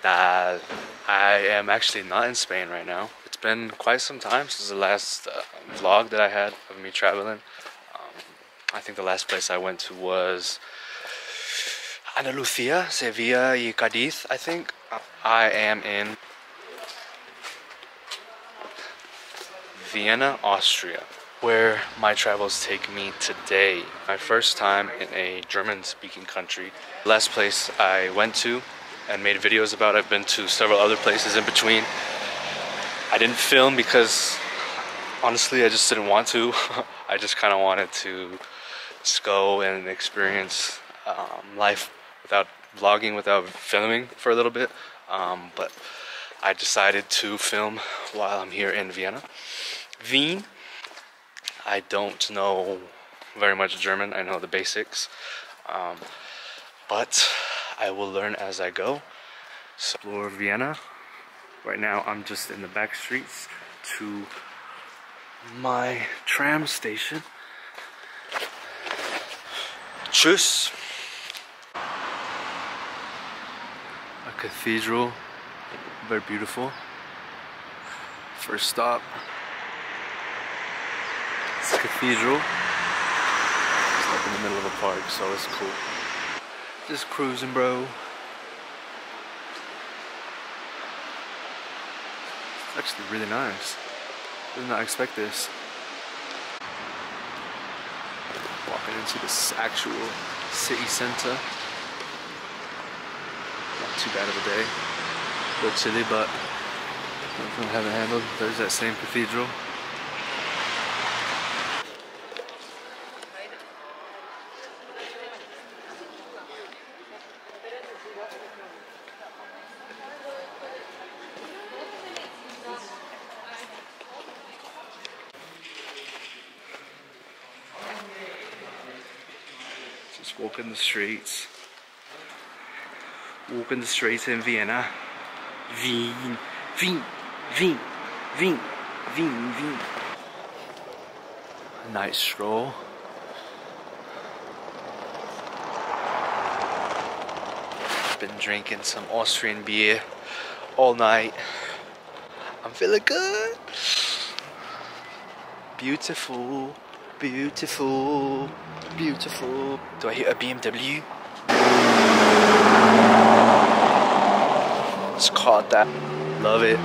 tal? I am actually not in Spain right now. It's been quite some time since the last vlog that I had of me traveling. I think the last place I went to was Andalusia, Sevilla y Cadiz, I think. I am in Vienna, Austria, where my travels take me today. My first time in a German-speaking country. Last place I went to and made videos about, I've been to several other places in between. I didn't film because honestly I just didn't want to. I just kind of wanted to just go and experience life without vlogging, without filming for a little bit. But I decided to film while I'm here in Vienna. Wien. I don't know very much German. I know the basics, but I will learn as I go. So, explore Vienna. Right now I'm just in the back streets to my tram station. Tschüss. A cathedral, very beautiful. First stop. It's a cathedral. It's like in the middle of a park, so it's cool. Just cruising, bro. It's actually really nice. Did not expect this. Walking into this actual city center. Not too bad of a day. A little chilly, but nothing I haven't handled. There's that same cathedral. Just walking the streets. Walking the streets in Vienna. Wien, Wien, Wien, Wien, Wien, Wien. A nice stroll. Been drinking some Austrian beer all night. I'm feeling good. Beautiful, beautiful, beautiful. Do I hear a BMW? It's called that. Love it.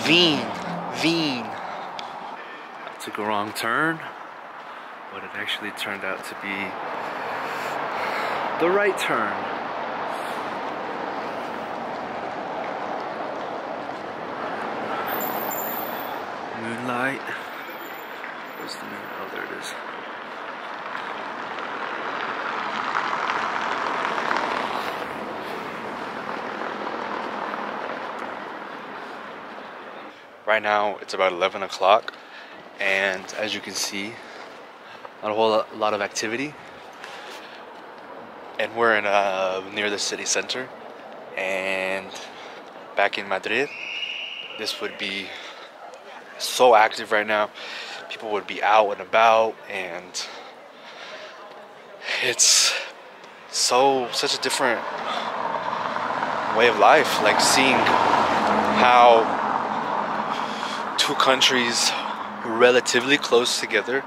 Wien, Wien. I took a wrong turn, but it actually turned out to be the right turn. Moonlight. Where's the moon? Oh, there it is. Right now it's about 11 o'clock, and as you can see, not a whole lot of activity. And we're in near the city center, and back in Madrid, this would be so active right now. People would be out and about, and it's such a different way of life. Like seeing how two countries relatively close together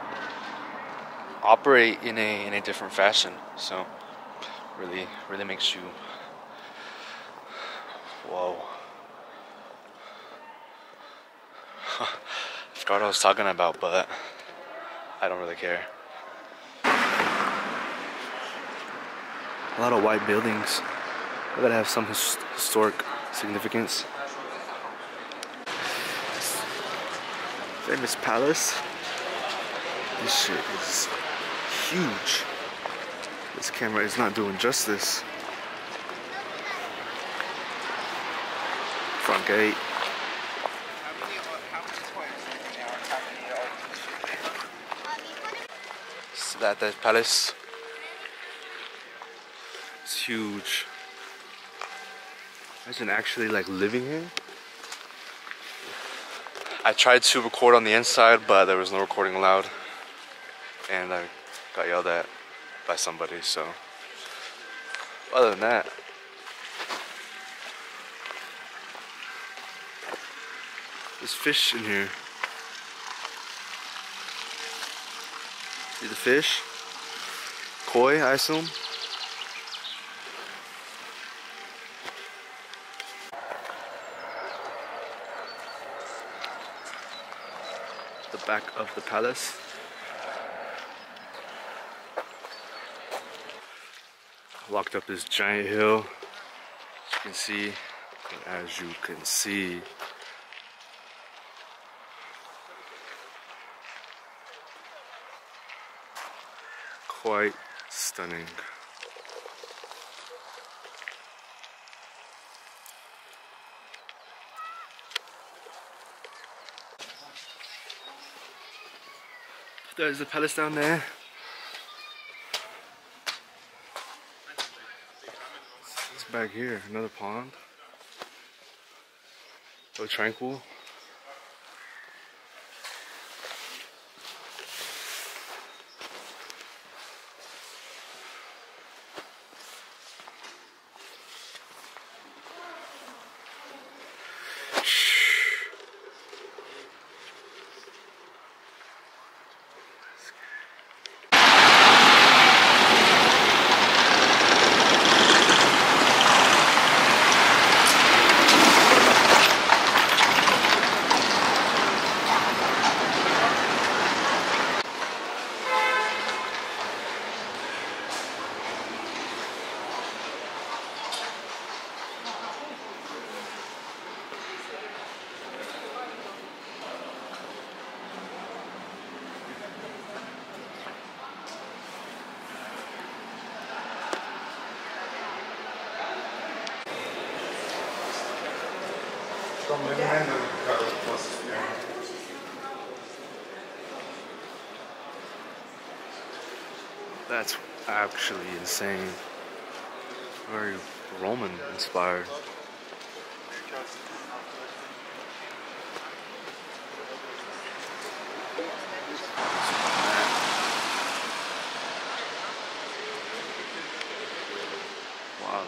operate in a different fashion. So really makes you whoa. I forgot what I was talking about, but I don't really care. A lot of white buildings that have some historic significance. Famous palace. This shit is huge. This camera is not doing justice. Front gate. So that palace. It's huge. Imagine actually like living here. I tried to record on the inside, but there was no recording allowed, and I got yelled at by somebody. So other than that, There's fish in here. See the fish? Koi, I assume. The back of the palace. Walked up this giant hill, as you can see, quite stunning. There's the palace down there. It's back here, another pond. So tranquil. That's actually insane. Very Roman inspired. Wow.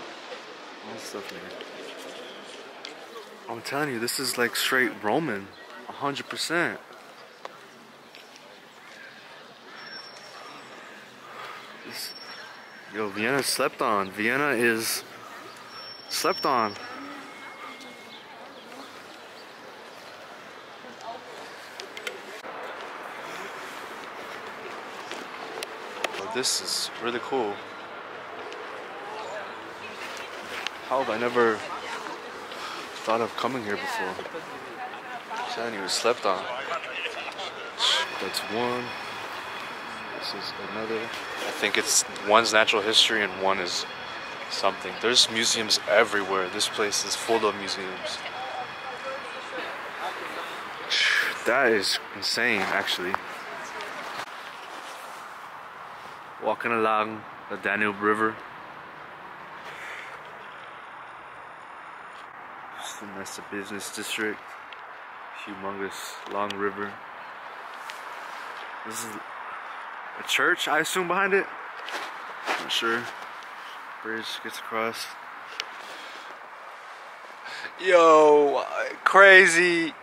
All stuff, man. I'm telling you, this is like straight Roman. 100%. Yo, Vienna slept on. Vienna is slept on. Well, this is really cool. How have I never thought of coming here before? Shiny was slept on. That's one. This is another. I think it's one's natural history and one is something. There's museums everywhere. This place is full of museums. That is insane, actually. Walking along the Danube River. And that's the business district. Humongous long river. This is a church, I assume, behind it. Not sure. Bridge gets across. Yo, crazy.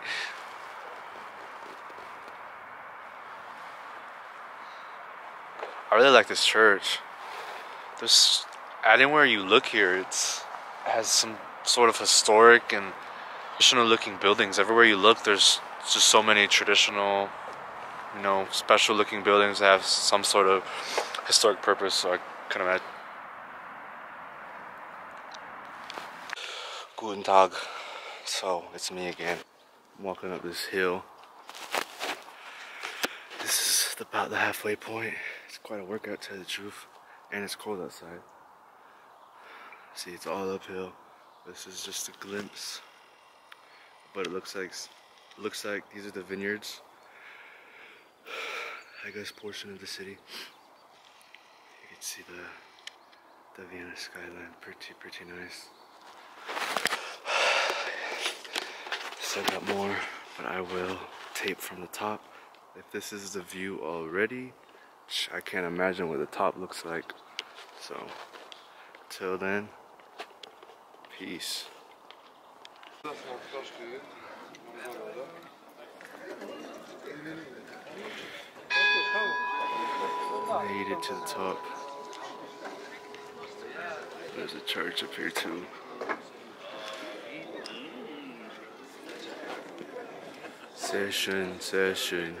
I really like this church. There's, anywhere you look here, it has some sort of historic and traditional looking buildings. Everywhere you look, there's just so many traditional, you know, special looking buildings that have some sort of historic purpose. So I can imagine. Guten Tag. So it's me again. I'm walking up this hill. This is about the halfway point. It's quite a workout, to tell the truth, and it's cold outside. See, it's all uphill. This is just a glimpse, but it looks like these are the vineyards. I guess portion of the city. You can see the Vienna skyline, pretty nice. Still got more, but I will tape from the top. If this is the view already, I can't imagine what the top looks like. So, till then, peace. Made it to the top. There's a church up here too. Sehr schön, sehr schön.